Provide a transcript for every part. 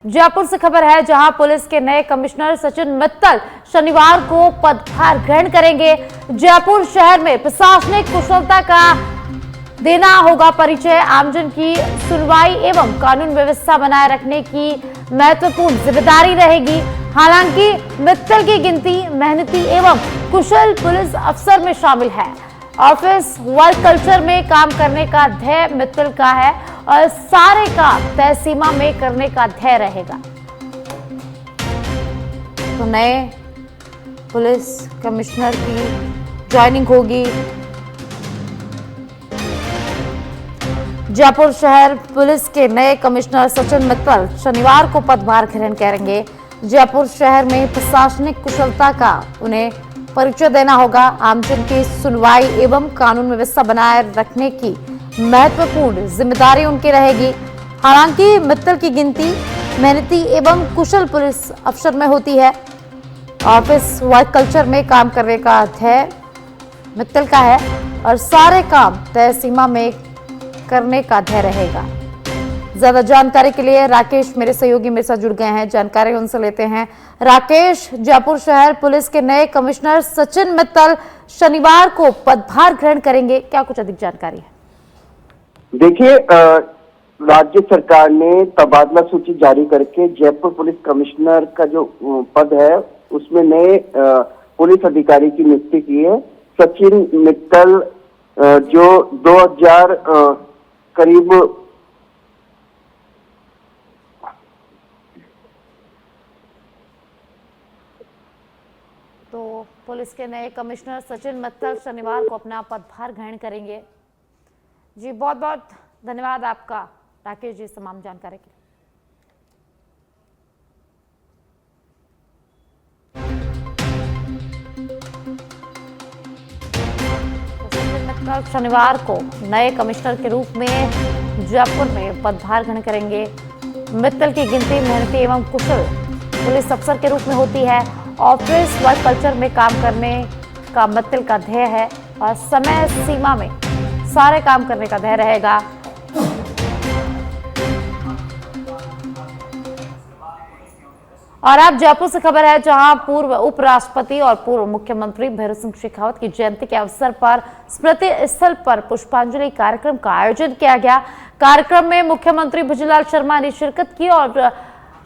जयपुर से खबर है, जहां पुलिस के नए कमिश्नर सचिन मित्तल शनिवार को पदभार ग्रहण करेंगे। जयपुर शहर में प्रशासनिक कुशलता का देना होगा परिचय। आमजन की सुनवाई एवं कानून व्यवस्था बनाए रखने की महत्वपूर्ण जिम्मेदारी रहेगी। हालांकि मित्तल की गिनती मेहनती एवं कुशल पुलिस अफसर में शामिल है। ऑफिस वर्क कल्चर में काम करने का ध्येय मित्तल का है और सारे काम तय सीमा में करने का ध्येय रहेगा। तो नए पुलिस कमिश्नर की ज्वाइनिंग होगी। जयपुर शहर पुलिस के नए कमिश्नर सचिन मित्तल शनिवार को पदभार ग्रहण करेंगे। जयपुर शहर में प्रशासनिक कुशलता का उन्हें परिचय देना होगा। आमजन की सुनवाई एवं कानून व्यवस्था बनाए रखने की महत्वपूर्ण जिम्मेदारी उनकी रहेगी। हालांकि मित्तल की गिनती मेहनती एवं कुशल पुलिस अफसर में होती है। ऑफिस वर्क कल्चर में काम करने का ध्येय मित्तल का है और सारे काम तय सीमा में करने का ध्येय रहेगा। ज्यादा जानकारी के लिए राकेश मेरे सहयोगी मेरे साथ जुड़ गए हैं, जानकारी उनसे लेते हैं। राकेश, जयपुर शहर पुलिस के नए कमिश्नर सचिन मित्तल शनिवार को पदभार ग्रहण करेंगे, क्या कुछ अधिक जानकारी है? देखिए, राज्य सरकार ने तबादला सूची जारी करके जयपुर पुलिस कमिश्नर का जो पद है उसमें नए पुलिस अधिकारी की नियुक्ति की है। सचिन मित्तल जो 2000 करीब तो पुलिस के नए कमिश्नर सचिन मित्तल शनिवार को अपना पदभार ग्रहण करेंगे। जी बहुत बहुत धन्यवाद आपका राकेश जी तमाम जानकारी के लिए। सचिन मित्तल शनिवार को नए कमिश्नर के रूप में जयपुर में पदभार ग्रहण करेंगे। मित्तल की गिनती मेहनती एवं कुशल पुलिस अफसर के रूप में होती है। ऑफिस वर्क कल्चर में काम करने का मित्तल का ध्येय है और समय सीमा में सारे काम करने का ध्येय रहेगा। और अब जयपुर से खबर है, जहां पूर्व उपराष्ट्रपति और पूर्व मुख्यमंत्री भैरव सिंह शेखावत की जयंती के अवसर पर स्मृति स्थल पर पुष्पांजलि कार्यक्रम का आयोजन किया गया। कार्यक्रम में मुख्यमंत्री भुजलाल शर्मा ने शिरकत की और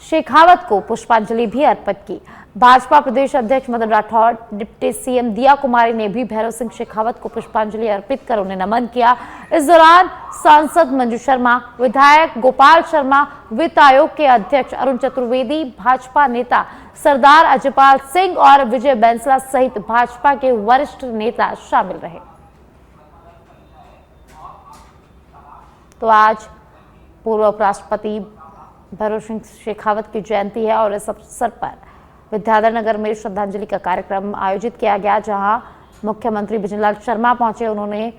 शेखावत को पुष्पांजलि भी अर्पित की। भाजपा प्रदेश अध्यक्ष मदन राठौड़, डिप्टी सीएम दिया कुमारी ने भी भैरव सिंह शेखावत को पुष्पांजलि अर्पित कर उन्हें नमन किया। इस दौरान सांसद मंजू शर्मा, विधायक गोपाल शर्मा, वित्त आयोग के अध्यक्ष अरुण चतुर्वेदी, भाजपा नेता सरदार अजयपाल सिंह और विजय बैंसला सहित भाजपा के वरिष्ठ नेता शामिल रहे। तो आज पूर्व उपराष्ट्रपति भैरव सिंह शेखावत की जयंती है और इस अवसर पर विद्याधर नगर में श्रद्धांजलि का कार्यक्रम आयोजित किया गया, जहां मुख्यमंत्री भुजलाल शर्मा पहुंचे। उन्होंने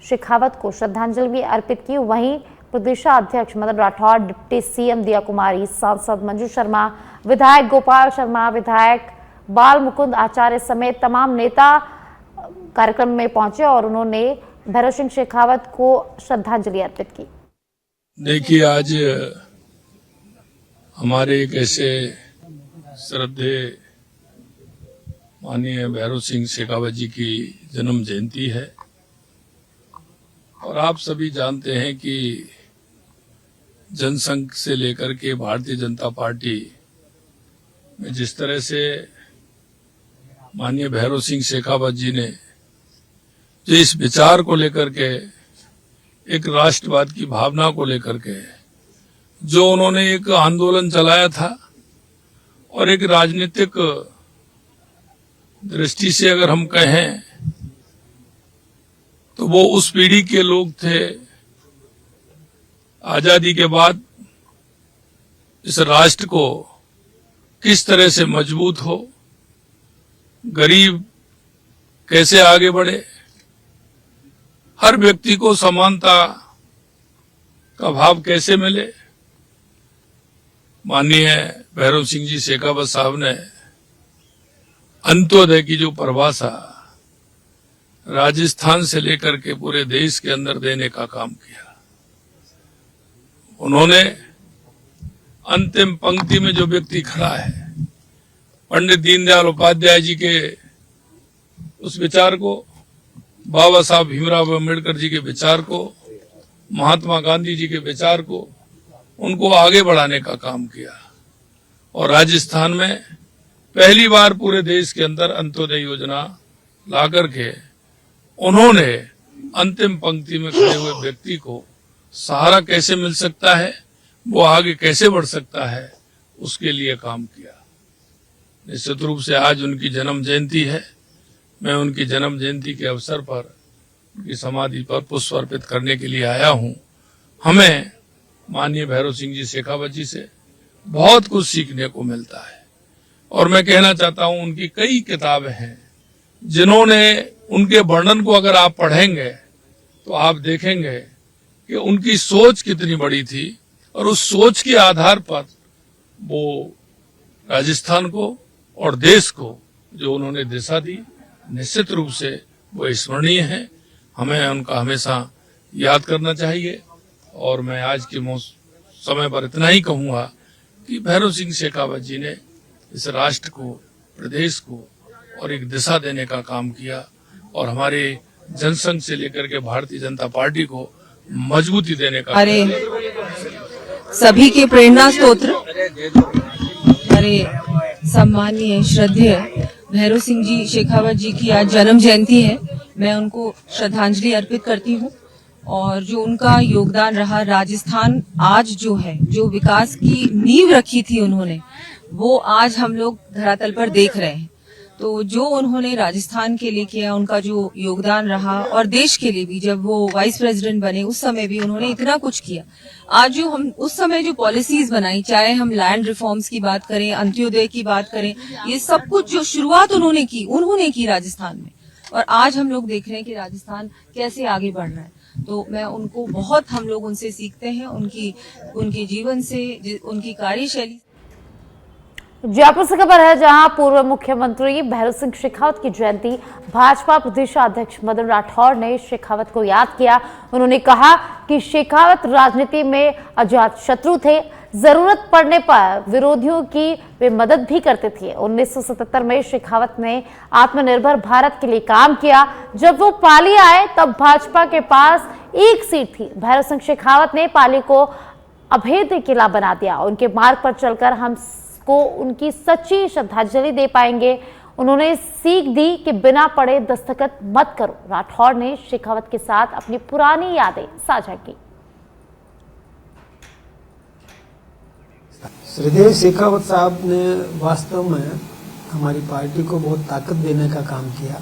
शेखावत को श्रद्धांजलि भी अर्पित की। वहीं प्रदेशाध्यक्ष मदन राठौड़, डिप्टी सीएम दिया कुमारी, सांसद मंजू शर्मा, विधायक गोपाल शर्मा, विधायक बाल मुकुंद आचार्य समेत तमाम नेता कार्यक्रम में पहुंचे और उन्होंने भैरव सिंह शेखावत को श्रद्धांजलि अर्पित की। देखिए, आज हमारे एक ऐसे श्रद्धे माननीय भैरव सिंह शेखावत जी की जन्म जयंती है और आप सभी जानते हैं कि जनसंघ से लेकर के भारतीय जनता पार्टी में जिस तरह से माननीय भैरव सिंह शेखावत जी ने जो इस विचार को लेकर के, एक राष्ट्रवाद की भावना को लेकर के जो उन्होंने एक आंदोलन चलाया था और एक राजनीतिक दृष्टि से अगर हम कहें तो वो उस पीढ़ी के लोग थे। आजादी के बाद इस राष्ट्र को किस तरह से मजबूत हो, गरीब कैसे आगे बढ़े, हर व्यक्ति को समानता का भाव कैसे मिले। माननीय भैरव सिंह जी शेखावत साहब ने अंत्योदय की जो परिभाषा राजस्थान से लेकर के पूरे देश के अंदर देने का काम किया। उन्होंने अंतिम पंक्ति में जो व्यक्ति खड़ा है, पंडित दीनदयाल उपाध्याय जी के उस विचार को, बाबा साहब भीमराव अम्बेडकर जी के विचार को, महात्मा गांधी जी के विचार को, उनको आगे बढ़ाने का काम किया। और राजस्थान में पहली बार पूरे देश के अंदर अंत्योदय योजना ला करके उन्होंने अंतिम पंक्ति में खड़े हुए व्यक्ति को सहारा कैसे मिल सकता है, वो आगे कैसे बढ़ सकता है, उसके लिए काम किया। निश्चित रूप से आज उनकी जन्म जयंती है। मैं उनकी जन्म जयंती के अवसर पर उनकी समाधि पर पुष्प अर्पित करने के लिए आया हूं। हमें माननीय भैरव सिंह जी शेखावत जी से बहुत कुछ सीखने को मिलता है। और मैं कहना चाहता हूं, उनकी कई किताबें हैं जिन्होंने उनके वर्णन को अगर आप पढ़ेंगे तो आप देखेंगे कि उनकी सोच कितनी बड़ी थी, और उस सोच के आधार पर वो राजस्थान को और देश को जो उन्होंने दिशा दी, निश्चित रूप से वो स्मरणीय है। हमें उनका हमेशा याद करना चाहिए। और मैं आज के समय पर इतना ही कहूंगा कि भैरव सिंह शेखावत जी ने इस राष्ट्र को, प्रदेश को और एक दिशा देने का काम किया, और हमारे जनसंघ से लेकर के भारतीय जनता पार्टी को मजबूती देने का। अरे सभी के प्रेरणा स्रोत्र, अरे सम्मानीय श्रद्धेय भैरव सिंह जी शेखावत जी की आज जन्म जयंती है। मैं उनको श्रद्धांजलि अर्पित करती हूँ। और जो उनका योगदान रहा, राजस्थान आज जो है, जो विकास की नींव रखी थी उन्होंने, वो आज हम लोग धरातल पर देख रहे हैं। तो जो उन्होंने राजस्थान के लिए किया, उनका जो योगदान रहा, और देश के लिए भी, जब वो वाइस प्रेसिडेंट बने उस समय भी उन्होंने इतना कुछ किया। आज जो हम उस समय जो पॉलिसीज बनाई, चाहे हम लैंड रिफॉर्म्स की बात करें, अंत्योदय की बात करें, ये सब कुछ जो शुरुआत उन्होंने की राजस्थान में। और आज हम लोग देख रहे हैं कि राजस्थान कैसे आगे बढ़ रहा है। तो मैं उनको बहुत, हम लोग उनसे सीखते हैं, उनके जीवन से, उनकी कार्यशैली। जयपुर से खबर है, जहां पूर्व मुख्यमंत्री भैरव सिंह शेखावत की जयंती भाजपा प्रदेशाध्यक्ष मदन राठौर ने शेखावत को याद किया। उन्होंने कहा कि शेखावत राजनीति में अजात शत्रु थे, जरूरत पड़ने पर विरोधियों की वे मदद भी करते थे। 1977 में शेखावत ने आत्मनिर्भर भारत के लिए काम किया। जब वो पाली आए तब भाजपा के पास एक सीट थी। भैरव सिंह शेखावत ने पाली को अभेद्य किला बना दिया। उनके मार्ग पर चलकर हम को उनकी सच्ची श्रद्धांजलि दे पाएंगे। उन्होंने सीख दी कि बिना पढ़े दस्तखत मत करो। राठौर ने शेखावत के साथ अपनी पुरानी यादें साझा की। श्रद्धेय शेखावत साहब ने वास्तव में हमारी पार्टी को बहुत ताकत देने का काम किया।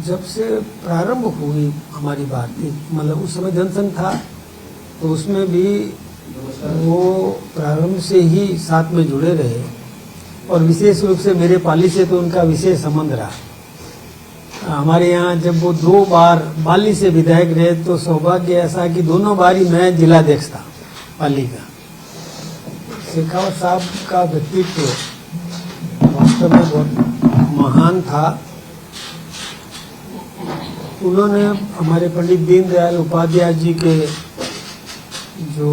जब से प्रारंभ हुई हमारी भारतीय, मतलब उस समय जनसंघ था, तो उसमें भी वो प्रारंभ से ही साथ में जुड़े रहे। और विशेष रूप से मेरे पाली से तो उनका विशेष संबंध रहा। हमारे यहाँ जब वो 2 बार पाली से विधायक रहे, तो सौभाग्य ऐसा कि दोनों बार ही मैं जिलाध्यक्ष था पाली का। शेखावत साहब का व्यक्तित्व वास्तव में बहुत महान था। उन्होंने हमारे पंडित दीनदयाल उपाध्याय जी के जो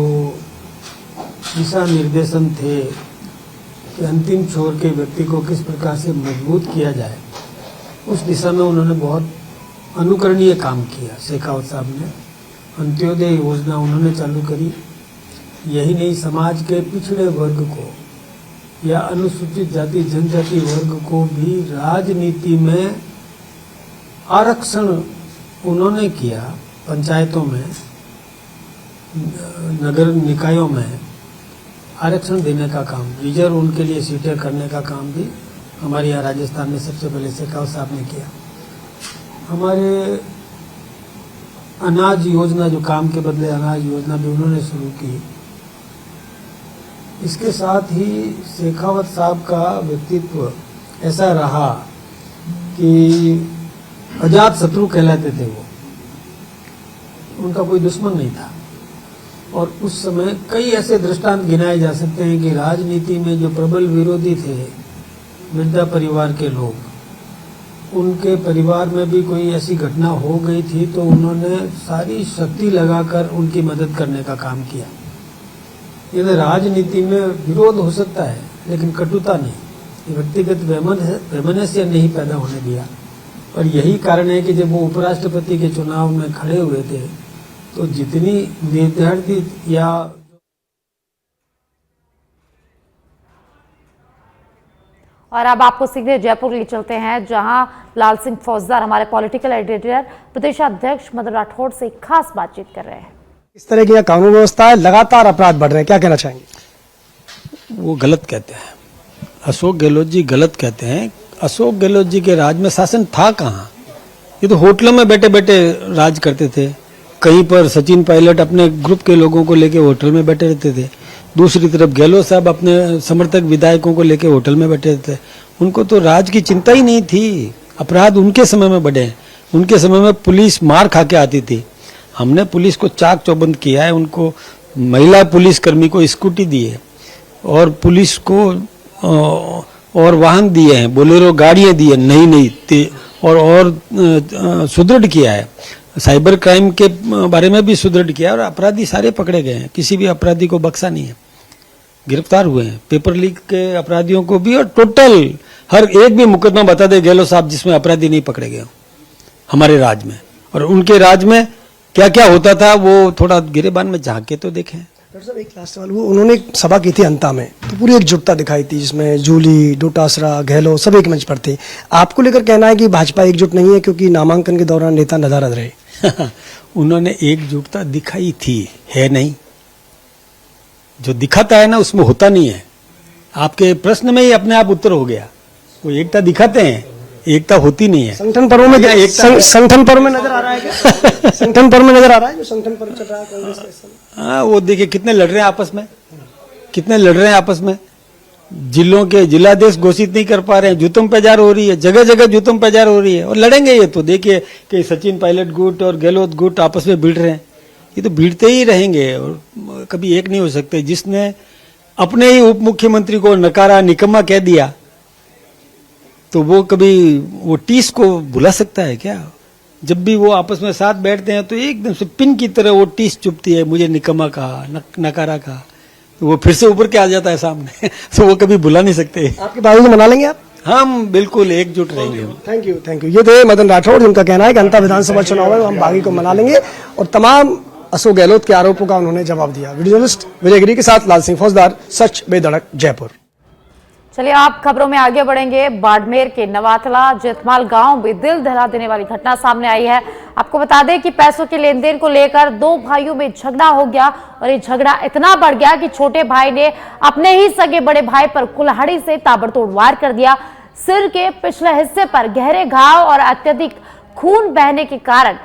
दिशा निर्देशन थे कि अंतिम छोर के व्यक्ति को किस प्रकार से मजबूत किया जाए, उस दिशा में उन्होंने बहुत अनुकरणीय काम किया। शेखावत साहब ने अंत्योदय योजना उन्होंने चालू करी। यही नहीं, समाज के पिछड़े वर्ग को या अनुसूचित जाति जनजाति वर्ग को भी राजनीति में आरक्षण उन्होंने किया। पंचायतों में, नगर निकायों में आरक्षण देने का काम, रिजर्व उनके लिए सीटें करने का काम भी हमारे यहाँ राजस्थान में सबसे पहले शेखावत साहब ने किया। हमारे अनाज योजना, जो काम के बदले अनाज योजना भी उन्होंने शुरू की। इसके साथ ही शेखावत साहब का व्यक्तित्व ऐसा रहा कि अजात शत्रु कहलाते थे वो, उनका कोई दुश्मन नहीं था। और उस समय कई ऐसे दृष्टांत गिनाए जा सकते हैं कि राजनीति में जो प्रबल विरोधी थे, मिर्जा परिवार के लोग, उनके परिवार में भी कोई ऐसी घटना हो गई थी तो उन्होंने सारी शक्ति लगाकर उनकी मदद करने का काम किया। ये तो राजनीति में विरोध हो सकता है लेकिन कटुता नहीं, ये व्यक्तिगत वैमनस्य नहीं पैदा होने दिया। और यही कारण है कि जब वो उपराष्ट्रपति के चुनाव में खड़े हुए थे तो जितनी निर्धारित या और अब आपको सीधे जयपुर ले चलते हैं, जहां लाल सिंह फौजदार हमारे पॉलिटिकल एडिटर प्रदेशाध्यक्ष मदन राठौड़ से खास बातचीत कर रहे हैं। इस तरह की कानून व्यवस्था है, लगातार अपराध बढ़ रहे हैं, क्या कहना चाहेंगे? वो गलत कहते हैं, अशोक गहलोत जी गलत कहते हैं। अशोक गहलोत जी के राज में शासन था कहाँ? ये तो होटलों में बैठे बैठे राज करते थे। कहीं पर सचिन पायलट अपने ग्रुप के लोगों को लेके होटल में बैठे रहते थे, दूसरी तरफ गहलोत साहब अपने समर्थक विधायकों को लेके होटल में बैठे रहते थे। उनको तो राज की चिंता ही नहीं थी। अपराध उनके समय में बढ़े, उनके समय में पुलिस मार खा के आती थी। हमने पुलिस को चाक चौबंद किया है, उनको महिला पुलिसकर्मी को स्कूटी दी है और पुलिस को और वाहन दिए हैं, बोलेरो गाड़ियां दी है नई और सुदृढ़ किया है। साइबर क्राइम के बारे में भी सुदृढ़ किया है और अपराधी सारे पकड़े गए हैं, किसी भी अपराधी को बख्शा नहीं है, गिरफ्तार हुए हैं। पेपर लीक के अपराधियों को भी, और टोटल हर एक भी मुकदमा बता दे गहलोत साहब जिसमें अपराधी नहीं पकड़े गए हमारे राज में। और उनके राज में क्या क्या होता था वो थोड़ा गिरेबान में झांक के तो देखें। डॉक्टर साहब, एक लास्ट सवाल, वो उन्होंने एक सभा की थी अंता में, तो पूरी एकजुटता दिखाई थी जिसमें जूली, डोटासरा, गहलोत सब एक मंच पर थे। आपको लेकर कहना है कि भाजपा एकजुट नहीं है क्योंकि नामांकन के दौरान नेता नदारद रहे? उन्होंने एकजुटता दिखाई थी, है नहीं। जो दिखाता है ना उसमें होता नहीं है। आपके प्रश्न में ही अपने आप उत्तर हो गया। वो एकता दिखाते हैं, एकता होती नहीं है। संगठन पर्व में संगठन पर्व में नजर आ रहा है क्या? संगठन पर्व में नजर आ रहा है जो संगठन पर्व चल रहा है कांग्रेस का इस समय? हाँ, वो देखिए कितने लड़ रहे हैं आपस में, कितने लड़ रहे हैं आपस में। जिलों के जिलाध्यक्ष घोषित नहीं कर पा रहे हैं, जुतम पैजार हो रही है, जगह जगह जुतम पैजार हो रही है। और लड़ेंगे ये तो, देखिए कि सचिन पायलट गुट और गहलोत गुट आपस में भिड़ रहे हैं, ये तो भिड़ते ही रहेंगे और कभी एक नहीं हो सकते। जिसने अपने ही उप मुख्यमंत्री को नकारा, निकम्मा कह दिया, तो वो कभी वो टीस को भुला सकता है क्या? जब भी वो आपस में साथ बैठते हैं तो एकदम से पिन की तरह वो टीस चुभती है, मुझे निकम्मा कहा, नकारा कहा, तो वो फिर से ऊपर के आ जाता है सामने। तो वो कभी भुला नहीं सकते। आपकी बात को मना लेंगे आप? हम बिल्कुल एकजुट रहेंगे। Thank you, thank you. ये थे मदन राठौड़, जिनका कहना है कि अंतर विधानसभा चुनाव में हम बागी को मना लेंगे और तमाम अशोक गहलोत के आरोपों का उन्होंने जवाब दिया। वीडियो जर्नलिस्ट विजय गिरी के साथ लाल सिंह फौजदार, सच बेधड़क, जयपुर। चलिए आप खबरों में आगे बढ़ेंगे। बाड़मेर के नवातला जेतमाल गांव में दिल दहला देने वाली घटना सामने आई है। आपको बता दें कि पैसों के लेन देन को लेकर दो भाइयों में झगड़ा हो गया और ये झगड़ा इतना बढ़ गया कि छोटे भाई ने अपने ही सगे बड़े भाई पर कुल्हाड़ी से ताबड़तोड़ वार कर दिया। सिर के पिछले हिस्से पर गहरे घाव और अत्यधिक खून बहने के कारण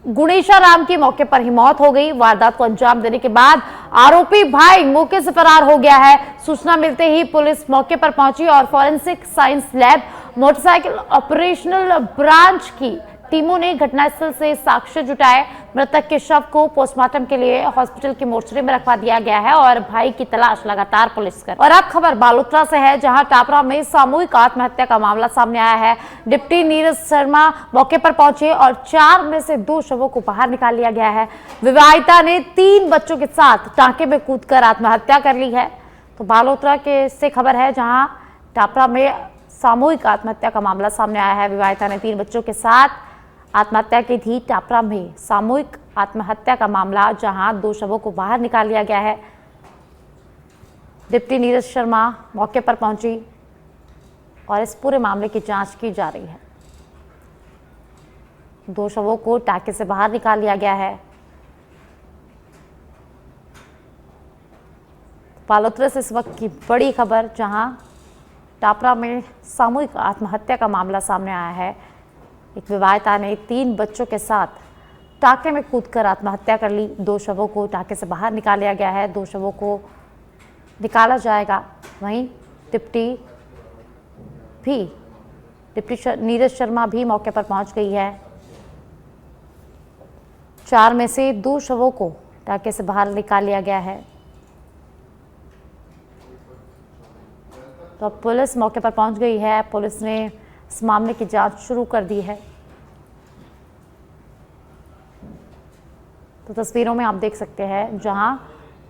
गुणेशा राम की मौके पर ही मौत हो गई। वारदात को अंजाम देने के बाद आरोपी भाई मौके से फरार हो गया है। सूचना मिलते ही पुलिस मौके पर पहुंची और forensic science lab, motorcycle operational branch की टीमों ने घटनास्थल से साक्ष्य जुटाए। मृतक के शव को पोस्टमार्टम के लिए हॉस्पिटल की मोर्चरी में रखवा दिया गया है और भाई की तलाश लगातार पुलिस कर। और अब खबर बालोतरा से है, जहां टापरा में सामूहिक आत्महत्या का मामला सामने आया है। डिप्टी नीरज शर्मा मौके पर पहुंचे और 4 में से 2 शवों को बाहर निकाल लिया गया है। विवाहिता ने 3 बच्चों के साथ टांके में कूदकर आत्महत्या कर ली है। तो बालोतरा के से खबर है, जहां टापरा में सामूहिक आत्महत्या का मामला सामने आया है। विवाहिता ने 3 बच्चों के साथ आत्महत्या की थी। टापरा में सामूहिक आत्महत्या का मामला, जहां 2 शवों को बाहर निकाल लिया गया है। डिप्टी नीरज शर्मा मौके पर पहुंची और इस पूरे मामले की जांच की जा रही है। 2 शवों को टाके से बाहर निकाल लिया गया है। बालोतरा से इस वक्त की बड़ी खबर, जहां टापरा में सामूहिक आत्महत्या का मामला सामने आया है। एक विवाहिता ने 3 बच्चों के साथ टाके में कूदकर आत्महत्या कर ली। 2 शवों को टाके से बाहर निकाल लिया गया है। 2 शवों को निकाला जाएगा। वहीं डिप्टी नीरज शर्मा भी मौके पर पहुंच गई है। 4 में से 2 शवों को टाके से बाहर निकाल लिया गया है। तो पुलिस मौके पर पहुंच गई है। पुलिस ने इस मामले की जांच शुरू कर दी है। तो तस्वीरों में आप देख सकते हैं, जहां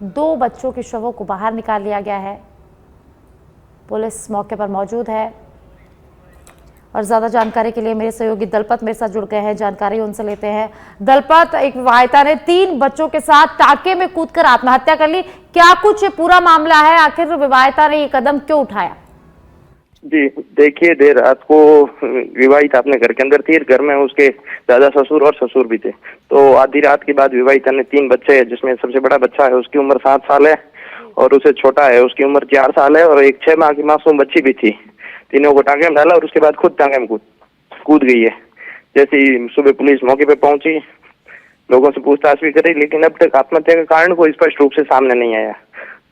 2 बच्चों के शवों को बाहर निकाल लिया गया है। पुलिस मौके पर मौजूद है और ज्यादा जानकारी के लिए मेरे सहयोगी दलपत मेरे साथ जुड़ गए हैं, जानकारी उनसे लेते हैं। दलपत, एक विवाहिता ने 3 बच्चों के साथ टाके में कूदकर आत्महत्या कर ली, क्या कुछ पूरा मामला है? आखिर विवाहिता ने ये कदम क्यों उठाया? जी देखिए, देर रात को विवाहिता अपने घर के अंदर थी। घर में उसके दादा ससुर और ससुर भी थे। तो आधी रात के बाद विवाहिता ने 3 बच्चे हैं, जिसमें सबसे बड़ा बच्चा है उसकी उम्र 7 साल है और उससे छोटा है उसकी उम्र 4 साल है और एक 6 माह की मासूम बच्ची भी थी। तीनों को टांगे में डाला और उसके बाद खुद टांगे में कूद गई है। जैसे ही सुबह पुलिस मौके पे पहुंची, लोगों से पूछताछ भी करी, लेकिन अब तक आत्महत्या का कारण कोई स्पष्ट रूप से सामने नहीं आया।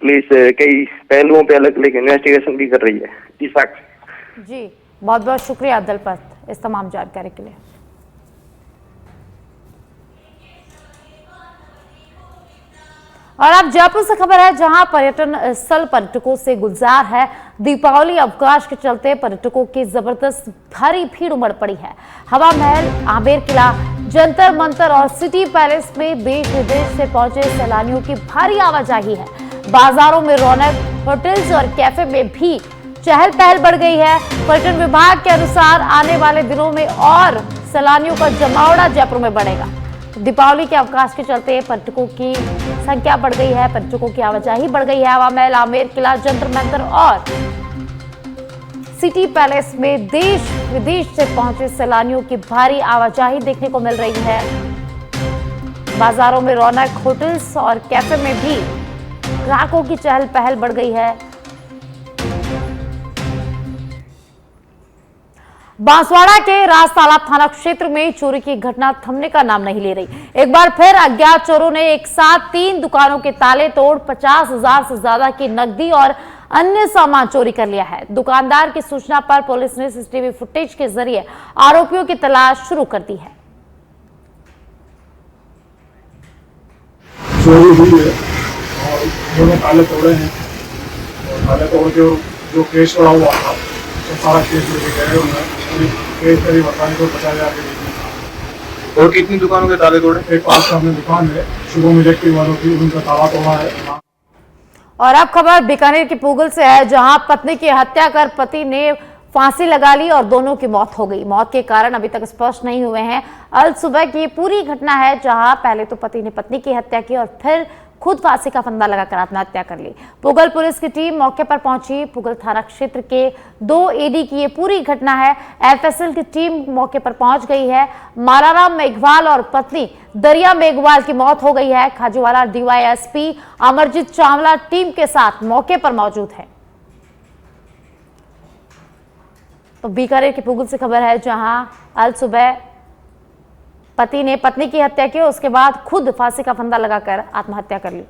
पुलिस कई पहलुओं पे अलग अलग इन्वेस्टिगेशन भी कर रही है। जी, बहुत बहुत शुक्रिया दलपत इस तमाम जानकारी के लिए। और अब जयपुर से खबर है, जहां पर्यटन स्थल पर्यटकों से गुलजार है। दीपावली अवकाश के चलते पर्यटकों की जबरदस्त भारी भीड़ उमड़ पड़ी है। हवा महल, आमेर किला, जंतर मंतर और सिटी पैलेस में देश विदेश से पहुंचे सैलानियों की भारी आवाजाही है। बाजारों में रौनक, होटल्स और कैफे में भी चहल पहल बढ़ गई है। पर्यटन विभाग के अनुसार आने वाले दिनों में और सैलानियों का जमावड़ा जयपुर में बढ़ेगा। दीपावली के अवकाश के चलते पर्यटकों की संख्या बढ़ गई है, पर्यटकों की आवाजाही बढ़ गई है। हवा महल, आमेर किला, जंतर मंतर और सिटी पैलेस में देश विदेश से पहुंचे सैलानियों की भारी आवाजाही देखने को मिल रही है। बाजारों में रौनक, होटल्स और कैफे में भी ग्राहकों की चहल पहल बढ़ गई है। बांसवाड़ा के राजतालाब थाना क्षेत्र में चोरी की घटना थमने का नाम नहीं ले रही। एक बार फिर अज्ञात चोरों ने एक साथ 3 दुकानों के ताले तोड़ 50,000 से ज्यादा की नकदी और अन्य सामान चोरी कर लिया है। दुकानदार की सूचना पर पुलिस ने सीसीटीवी फुटेज के जरिए आरोपियों की तलाश शुरू कर दी है। चोरी हुई है और दोनों ताले तोड़े हैं और ताले तोड़ के जो केस पड़ा हुआ था तो सारा केस लेके गए उन्हें। केस करीब 50,000 के। और कितनी दुकानों के ताले तोड़े? एक पास सामने दुकान है शुभम इलेक्ट्रिक वालों की, उनका ताला तोड़ा है। और अब खबर बीकानेर की पूगल से है, जहां पत्नी की हत्या कर पति ने फांसी लगा ली और दोनों की मौत हो गई। मौत के कारण अभी तक स्पष्ट नहीं हुए हैं। अल सुबह की पूरी घटना है, जहां पहले तो पति ने पत्नी की हत्या की और फिर खुद फांसी का फंदा लगाकर आत्महत्या कर ली। पुगल पुलिस की टीम मौके पर पहुंची। पुगल थाना क्षेत्र के 2 एडी की ये पूरी घटना है। एफएसएल की टीम मौके पर पहुंच गई है। मालाराम मेघवाल और पत्नी दरिया मेघवाल की मौत हो गई है। खाजूवाला डीवाईएसपी अमरजीत चावला टीम के साथ मौके पर मौजूद है। तो बीकानेर की पुगल से खबर है, जहां अल सुबह पति ने पत्नी की हत्या की, उसके बाद खुद फांसी का फंदा लगाकर आत्महत्या कर ली।